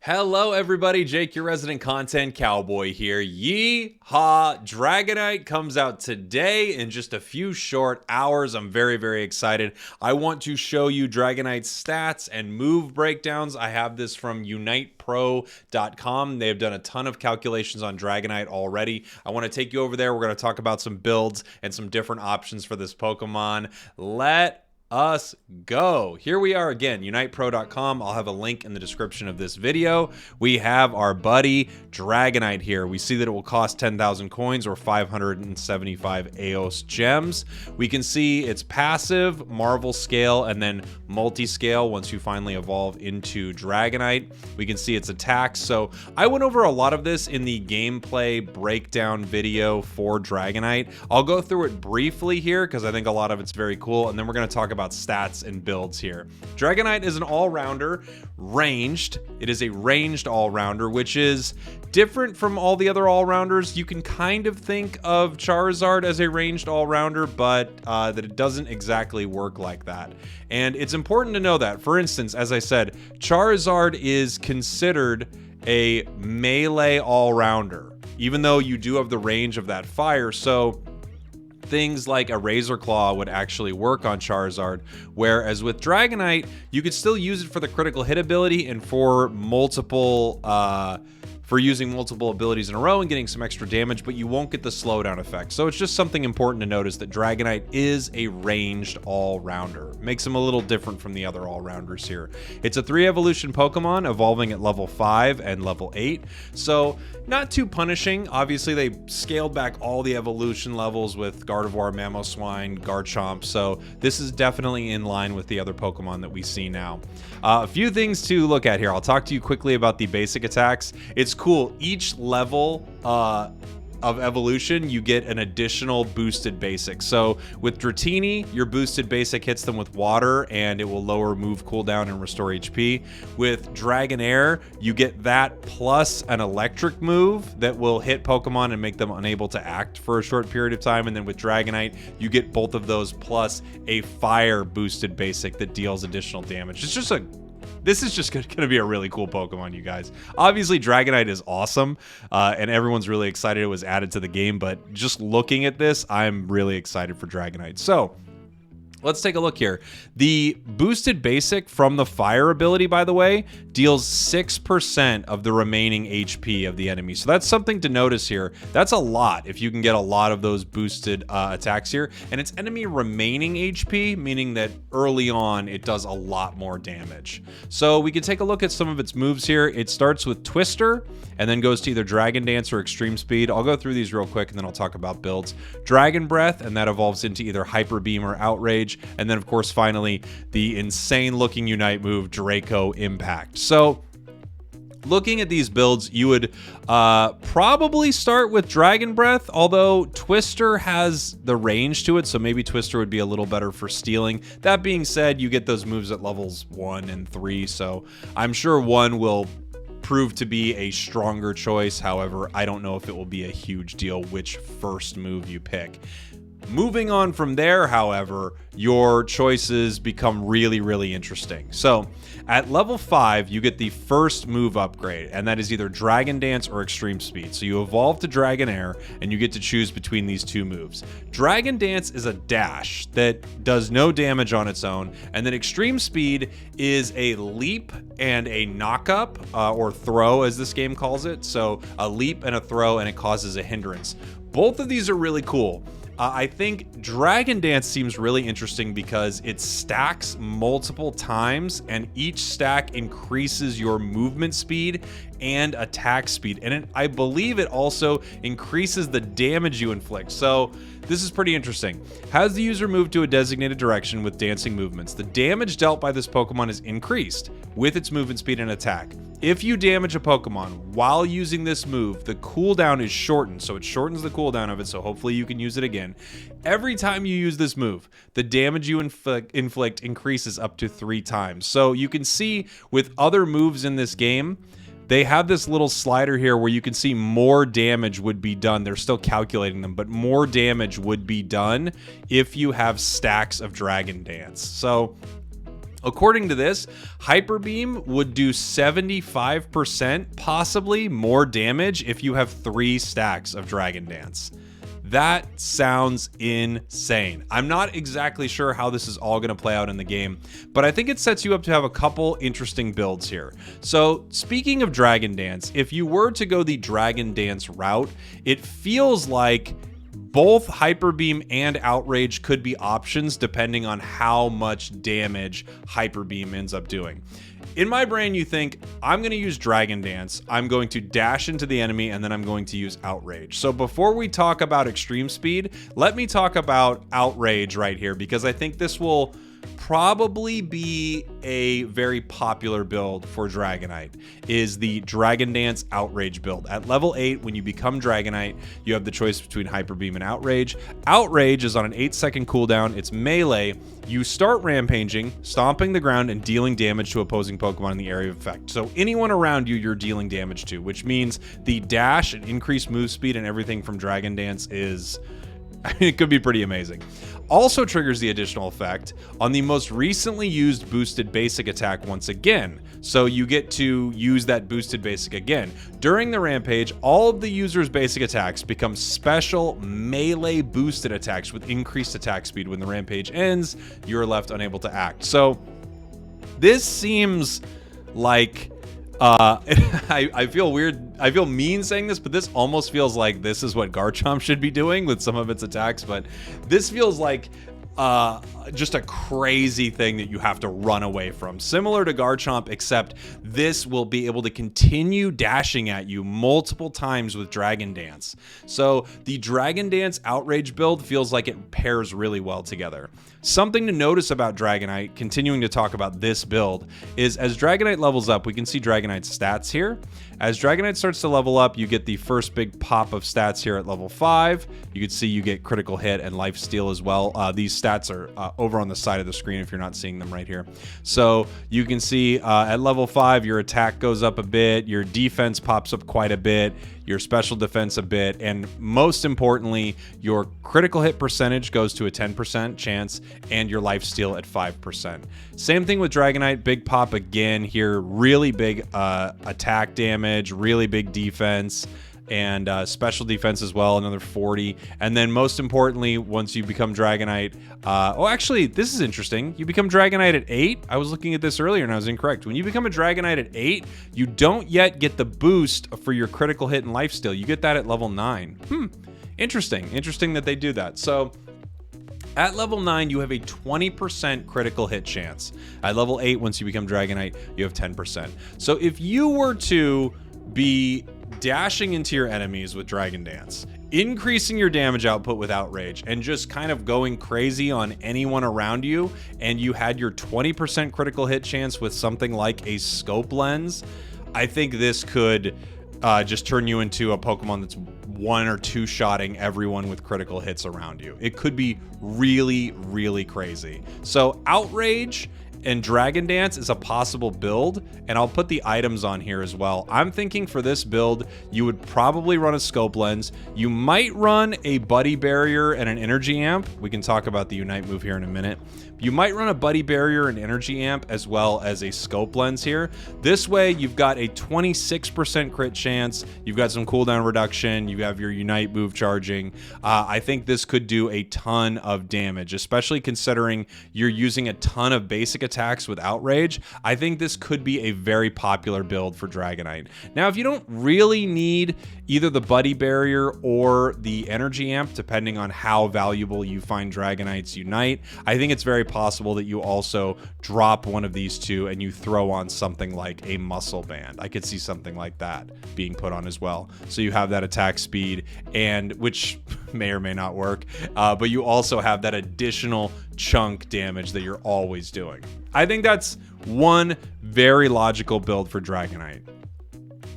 Hello everybody, Jake, your resident content cowboy here. Yeehaw! Dragonite comes out today in just a few short hours. I'm very excited. I want to show you Dragonite's stats and move breakdowns. I have this from unitepro.com. They have done a ton of calculations on Dragonite already. I want to take you over there. We're going to talk about some builds and some different options for this Pokemon. Let us go. Here we are again, unitepro.com. I'll have a link in the description of this video. We have our buddy Dragonite here. We see that it will cost 10,000 coins or 575 Eos gems. We can see it's passive, Marvel scale, and then multi-scale once you finally evolve into Dragonite. We can see its attacks. So I went over a lot of this in the gameplay breakdown video for Dragonite. I'll go through it briefly here because I think a lot of it's very cool, and then we're going to talk about stats and builds here. Dragonite is an all-rounder, ranged. It is a ranged all-rounder, which is different from all the other all-rounders. You can kind of think of Charizard as a ranged all-rounder, but that it doesn't exactly work like that. And it's important to know that. For instance, as I said, Charizard is considered a melee all-rounder, even though you do have the range of that fire. So things like a Razor Claw would actually work on Charizard, whereas with Dragonite, you could still use it for the critical hit ability and for multiple for using multiple abilities in a row and getting some extra damage, but you won't get the slowdown effect. So it's just something important to notice that Dragonite is a ranged all-rounder. Makes him a little different from the other all-rounders here. It's a 3-evolution Pokemon, evolving at level 5 and level 8, so not too punishing. Obviously, they scaled back all the evolution levels with Gardevoir, Mamoswine, Garchomp, so this is definitely in line with the other Pokemon that we see now. A few things to look at here. I'll talk to you quickly about the basic attacks. It's cool. Each level of evolution, you get an additional boosted basic. So with Dratini, your boosted basic hits them with water and it will lower move cooldown and restore HP. With Dragonair, you get that plus an electric move that will hit Pokemon and make them unable to act for a short period of time. And then with Dragonite, you get both of those plus a fire boosted basic that deals additional damage. This is just going to be a really cool Pokemon, you guys. Obviously, Dragonite is awesome, and everyone's really excited it was added to the game, but just looking at this, I'm really excited for Dragonite. So let's take a look here. The boosted basic from the fire ability, by the way, deals 6% of the remaining HP of the enemy. So that's something to notice here. That's a lot if you can get a lot of those boosted attacks here. And it's enemy remaining HP, meaning that early on it does a lot more damage. So we can take a look at some of its moves here. It starts with Twister and then goes to either Dragon Dance or Extreme Speed. I'll go through these real quick and then I'll talk about builds. Dragon Breath, and that evolves into either Hyper Beam or Outrage. And then, of course, finally, the insane-looking Unite move, Draco Impact. So, looking at these builds, you would probably start with Dragon Breath, although Twister has the range to it, so maybe Twister would be a little better for stealing. That being said, you get those moves at levels 1 and 3, so I'm sure 1 will prove to be a stronger choice. However, I don't know if it will be a huge deal which first move you pick. Moving on from there, however, your choices become really interesting. So at level 5, you get the first move upgrade, and that is either Dragon Dance or Extreme Speed. So you evolve to Dragonair, and you get to choose between these two moves. Dragon Dance is a dash that does no damage on its own, and then Extreme Speed is a leap and a knock-up, or throw as this game calls it. So a leap and a throw, and it causes a hindrance. Both of these are really cool. I think Dragon Dance seems really interesting because it stacks multiple times and each stack increases your movement speed and attack speed. And I believe it also increases the damage you inflict. So this is pretty interesting. As the user move to a designated direction with dancing movements, the damage dealt by this Pokemon is increased with its movement speed and attack. If you damage a Pokemon while using this move, the cooldown is shortened, so it shortens the cooldown of it, so hopefully you can use it again. Every time you use this move, the damage you inflict increases up to 3 times. So you can see with other moves in this game, they have this little slider here where you can see more damage would be done. They're still calculating them, but more damage would be done if you have stacks of Dragon Dance. So According to this, Hyper Beam would do 75%, possibly more damage if you have 3 stacks of Dragon Dance. That sounds insane. I'm not exactly sure how this is all going to play out in the game, but I think it sets you up to have a couple interesting builds here. So speaking of Dragon Dance, if you were to go the Dragon Dance route, it feels like both Hyper Beam and Outrage could be options depending on how much damage Hyper Beam ends up doing. In my brain, you think, I'm going to use Dragon Dance, I'm going to dash into the enemy, and then I'm going to use Outrage. So before we talk about Extreme Speed, let me talk about Outrage right here, because I think this will probably be a very popular build for Dragonite, is the Dragon Dance Outrage build. At level 8, when you become Dragonite, you have the choice between Hyper Beam and Outrage. Outrage is on an 8-second cooldown. It's melee. You start rampaging, stomping the ground, and dealing damage to opposing Pokemon in the area of effect. So anyone around you, you're dealing damage to, which means the dash and increased move speed and everything from Dragon Dance is... it could be pretty amazing. Also triggers the additional effect on the most recently used boosted basic attack once again. So you get to use that boosted basic again. During the rampage, all of the user's basic attacks become special melee boosted attacks with increased attack speed. When the rampage ends, you're left unable to act. So this seems like... I feel weird. I feel mean saying this, but this almost feels like this is what Garchomp should be doing with some of its attacks. But this feels like just a crazy thing that you have to run away from. Similar to Garchomp, except this will be able to continue dashing at you multiple times with Dragon Dance. So the Dragon Dance Outrage build feels like it pairs really well together. Something to notice about Dragonite, continuing to talk about this build, is as Dragonite levels up, we can see Dragonite's stats here. As Dragonite starts to level up, you get the first big pop of stats here at level 5. You can see you get critical hit and life steal as well. These stats are over on the side of the screen if you're not seeing them right here. So you can see at level 5, your attack goes up a bit, your defense pops up quite a bit, your special defense a bit, and most importantly, your critical hit percentage goes to a 10% chance, and your life steal at 5%. Same thing with Dragonite, big pop again here, really big attack damage, really big defense, and special defense as well, another 40. And then most importantly, once you become Dragonite, oh, actually, this is interesting. You become Dragonite at 8. I was looking at this earlier and I was incorrect. When you become a Dragonite at 8, you don't yet get the boost for your critical hit and lifesteal. You get that at level 9. Interesting. Interesting that they do that. So at level 9, you have a 20% critical hit chance. At level 8, once you become Dragonite, you have 10%. So if you were to be dashing into your enemies with Dragon Dance, increasing your damage output with Outrage, and just kind of going crazy on anyone around you, and you had your 20% critical hit chance with something like a Scope Lens, I think this could just turn you into a Pokemon that's 1 or 2 shotting everyone with critical hits around you. It could be really, really crazy. So Outrage and Dragon Dance is a possible build, and I'll put the items on here as well. I'm thinking for this build, you would probably run a Scope Lens. You might run a Buddy Barrier and an Energy Amp. We can talk about the Unite move here in a minute. You might run a Buddy Barrier and Energy Amp as well as a Scope Lens here. This way, you've got a 26% crit chance. You've got some cooldown reduction. You have your Unite move charging. I think this could do a ton of damage, especially considering you're using a ton of basic attacks with Outrage. I think this could be a very popular build for Dragonite. Now, if you don't really need either the Buddy Barrier or the Energy Amp, depending on how valuable you find Dragonite's Unite, I think it's very possible that you also drop one of these two and you throw on something like a Muscle Band. I could see something like that being put on as well. So you have that attack speed, and which may or may not work, but you also have that additional chunk damage that you're always doing. I think that's one very logical build for Dragonite.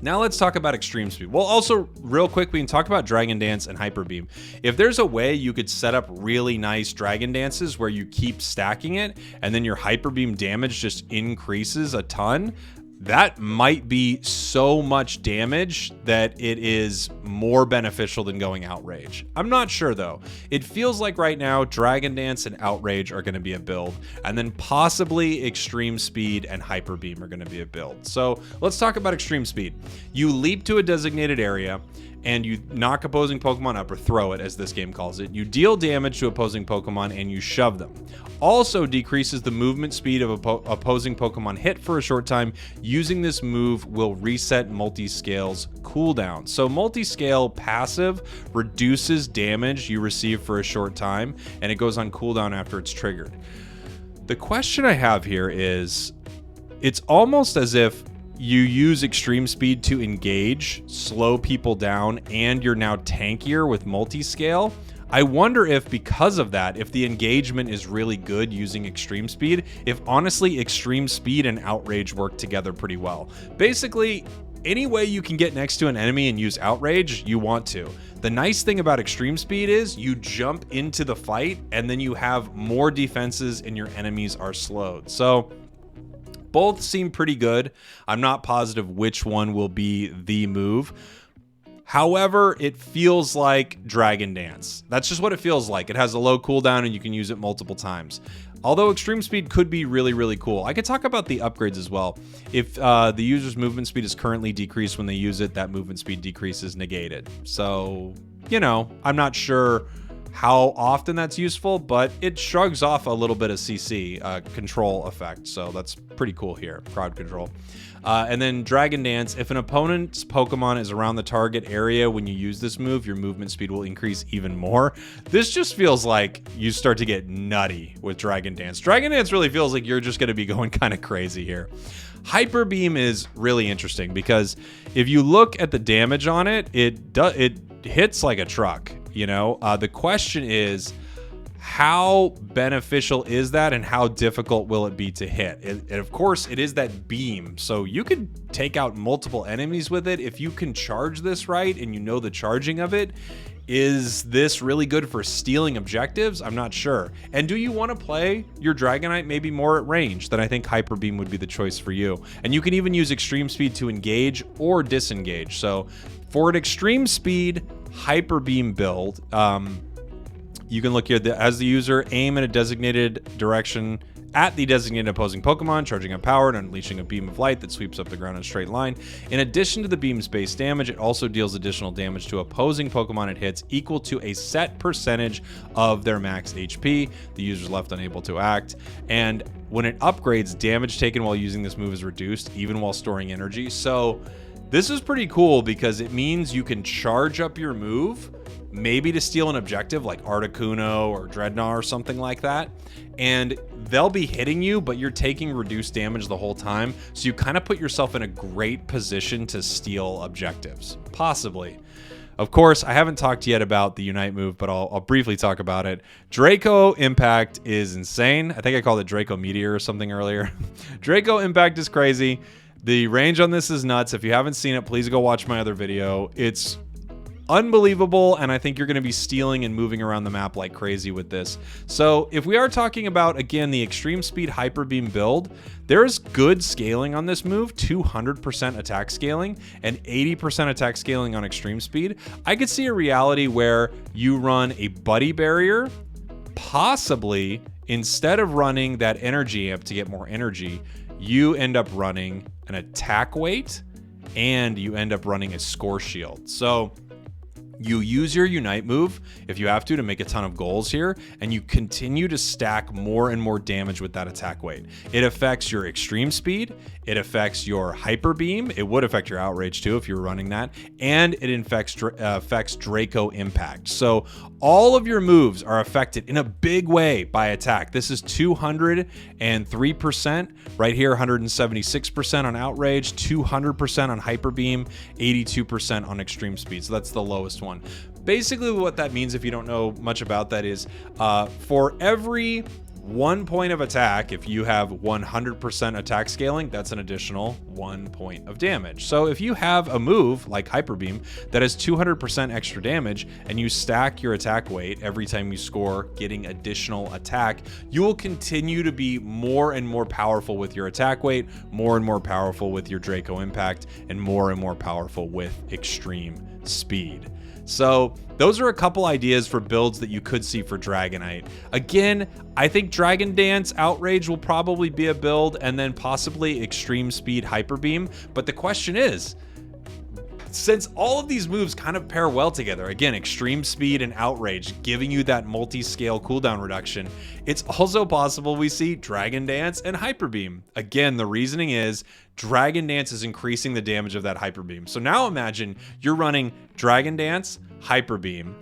Now let's talk about Extreme Speed. Well, also, real quick, we can talk about Dragon Dance and Hyper Beam. If there's a way you could set up really nice Dragon Dances where you keep stacking it, and then your Hyper Beam damage just increases a ton, that might be so much damage that it is more beneficial than going Outrage. I'm not sure though. It feels like right now Dragon Dance and Outrage are going to be a build, and then possibly Extreme Speed and Hyper Beam are going to be a build. So let's talk about Extreme Speed. You leap to a designated area and you knock opposing Pokemon up, or throw it as this game calls it. You deal damage to opposing Pokemon and you shove them. Also decreases the movement speed of opposing Pokemon hit for a short time. Using this move will reset Multiscale's cooldown. So Multiscale passive reduces damage you receive for a short time, and it goes on cooldown after it's triggered. The question I have here is, it's almost as if you use Extreme Speed to engage, slow people down, and you're now tankier with Multiscale. I wonder if, because of that, if the engagement is really good using Extreme Speed, if honestly Extreme Speed and Outrage work together pretty well. Basically, any way you can get next to an enemy and use Outrage, you want to. The nice thing about Extreme Speed is you jump into the fight and then you have more defenses and your enemies are slowed. So both seem pretty good. I'm not positive which one will be the move. However, it feels like Dragon Dance. That's just what it feels like. It has a low cooldown and you can use it multiple times. Although Extreme Speed could be really, really cool. I could talk about the upgrades as well. If the user's movement speed is currently decreased when they use it, that movement speed decrease is negated. So, you know, I'm not sure how often that's useful, but it shrugs off a little bit of CC control effect. So that's pretty cool here, crowd control. And then Dragon Dance, if an opponent's Pokemon is around the target area when you use this move, your movement speed will increase even more. This just feels like you start to get nutty with Dragon Dance. Dragon Dance really feels like you're just going to be going kind of crazy here. Hyper Beam is really interesting because if you look at the damage on it, it hits like a truck. You know, the question is, how beneficial is that and how difficult will it be to hit? And of course, it is that beam. So you can take out multiple enemies with it. If you can charge this right and you know the charging of it, is this really good for stealing objectives? I'm not sure. And do you want to play your Dragonite maybe more at range? Then I think Hyper Beam would be the choice for you. And you can even use Extreme Speed to engage or disengage. So for an Extreme Speed Hyper Beam build, you can look here as the user, aim in a designated direction at the designated opposing Pokemon, charging up power and unleashing a beam of light that sweeps up the ground in a straight line. In addition to the beam's base damage, it also deals additional damage to opposing Pokemon it hits equal to a set percentage of their max HP. The user is left unable to act. And when it upgrades, damage taken while using this move is reduced, even while storing energy. So this is pretty cool because it means you can charge up your move, maybe to steal an objective like Articuno or Dreadnought or something like that, and they'll be hitting you, but you're taking reduced damage the whole time, so you kind of put yourself in a great position to steal objectives, possibly. Of course, I haven't talked yet about the Unite move, but I'll briefly talk about it. Draco Impact is insane. I think I called it Draco Meteor or something earlier. Draco Impact is crazy. The range on this is nuts. If you haven't seen it, please go watch my other video. It's unbelievable, and I think you're going to be stealing and moving around the map like crazy with this. So if we are talking about, again, the Extreme Speed Hyper Beam build, there's good scaling on this move, 200% attack scaling and 80% attack scaling on Extreme Speed. I could see a reality where you run a Buddy Barrier, possibly instead of running that energy amp to get more energy, you end up running an attack weight and you end up running a score shield. So you use your Unite move, if you have to make a ton of goals here, and you continue to stack more and more damage with that attack weight. It affects your Extreme Speed, it affects your Hyper Beam, it would affect your Outrage too if you're running that, and it affects Draco Impact. So all of your moves are affected in a big way by attack. This is 203%, right here 176% on Outrage, 200% on Hyper Beam, 82% on Extreme Speed. So that's the lowest one. Basically what that means, if you don't know much about that, is for every 1 point of attack. If you have 100% attack scaling, that's an additional 1 point of damage. So if you have a move like Hyper Beam that has 200% extra damage and you stack your attack weight every time you score getting additional attack, you will continue to be more and more powerful with your attack weight, more and more powerful with your Draco Impact, and more powerful with extreme speed. So those are a couple ideas for builds that you could see for Dragonite. Again, I think Dragon Dance Outrage will probably be a build, and then possibly Extreme Speed Hyper Beam. But the question is, since all of these moves kind of pair well together, again, Extreme Speed and Outrage giving you that multi-scale cooldown reduction, it's also possible we see Dragon Dance and Hyper Beam. Again, the reasoning is Dragon Dance is increasing the damage of that Hyper Beam. So now imagine you're running Dragon Dance, Hyper Beam.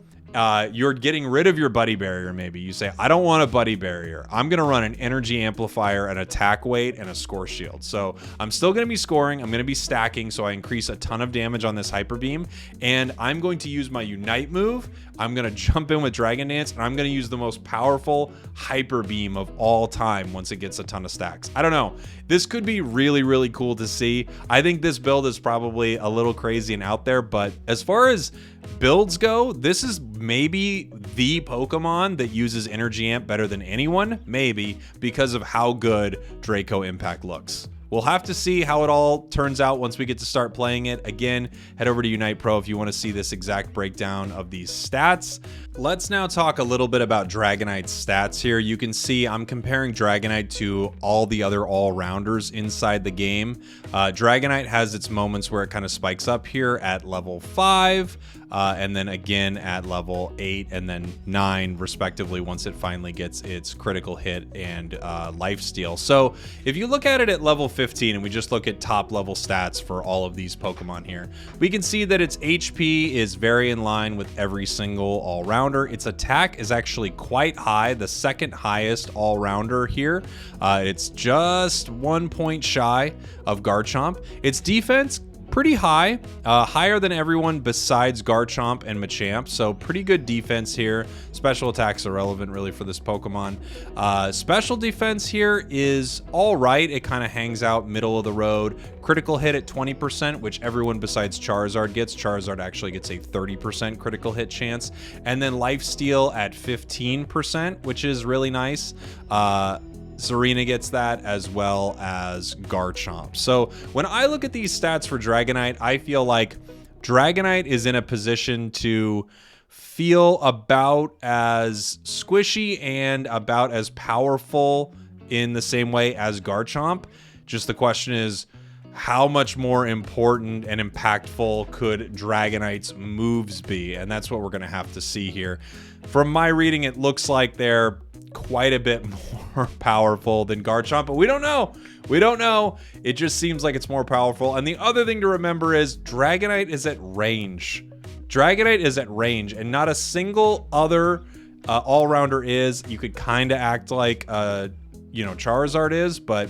You're getting rid of your buddy barrier. Maybe you say, I don't want a buddy barrier. I'm going to run an energy amplifier, an attack weight, and a score shield. So I'm still going to be scoring. I'm going to be stacking. So I increase a ton of damage on this Hyper Beam, and I'm going to use my Unite move. I'm going to jump in with Dragon Dance, and I'm going to use the most powerful Hyper Beam of all time once it gets a ton of stacks. I don't know. This could be really cool to see. I think this build is probably a little crazy and out there, but as far as builds go, this is maybe the Pokemon that uses Energy Amp better than anyone, maybe, because of how good Draco Impact looks. We'll have to see how it all turns out once we get to start playing it. Again, head over to Unite Pro if you want to see this exact breakdown of these stats. Let's now talk a little bit about Dragonite's stats here. You can see I'm comparing Dragonite to all the other all-rounders inside the game. Dragonite has its moments where it kind of spikes up here at level 5, and then again at level 8 and then 9 respectively once it finally gets its critical hit and lifesteal. So if you look at it at level 15 and we just look at top level stats for all of these Pokemon here, we can see that its HP is very in line with every single all-rounder. Its attack is actually quite high, the second highest all-rounder here. It's just 1 point shy of Garchomp. Its defense, pretty high, higher than everyone besides Garchomp and Machamp, so pretty good defense here. Special attacks are relevant really for this Pokemon. Special defense here is all right. It kind of hangs out middle of the road. Critical hit at 20%, which everyone besides Charizard gets. Charizard actually gets a 30% critical hit chance. And then lifesteal at 15%, which is really nice. Serena gets that, as well as Garchomp. So when I look at these stats for Dragonite, I feel like Dragonite is in a position to feel about as squishy and about as powerful in the same way as Garchomp. Just the question is, how much more important and impactful could Dragonite's moves be? And that's what we're going to have to see here. From my reading, it looks like they're quite a bit more powerful than Garchomp, but we don't know. We don't know. It just seems like it's more powerful. And the other thing to remember is Dragonite is at range. Dragonite is at range, and not a single other all-rounder is. You could kind of act like, Charizard is, but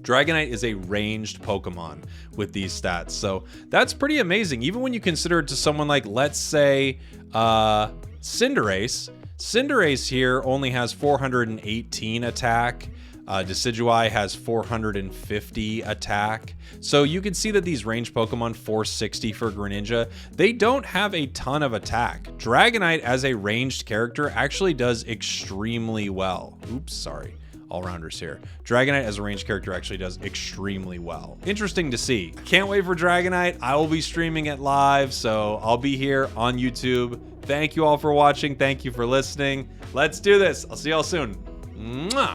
Dragonite is a ranged Pokemon with these stats. So that's pretty amazing. Even when you consider it to someone like, let's say, Cinderace. Cinderace here only has 418 attack. Decidueye has 450 attack. So you can see that these ranged Pokemon, 460 for Greninja, they don't have a ton of attack. Dragonite as a ranged character actually does extremely well. Oops, sorry. All-rounders here. Dragonite as a ranged character actually does extremely well. Interesting to see. Can't wait for Dragonite. I will be streaming it live, so I'll be here on YouTube. Thank you all for watching. Thank you for listening. Let's do this. I'll see y'all soon. Mwah!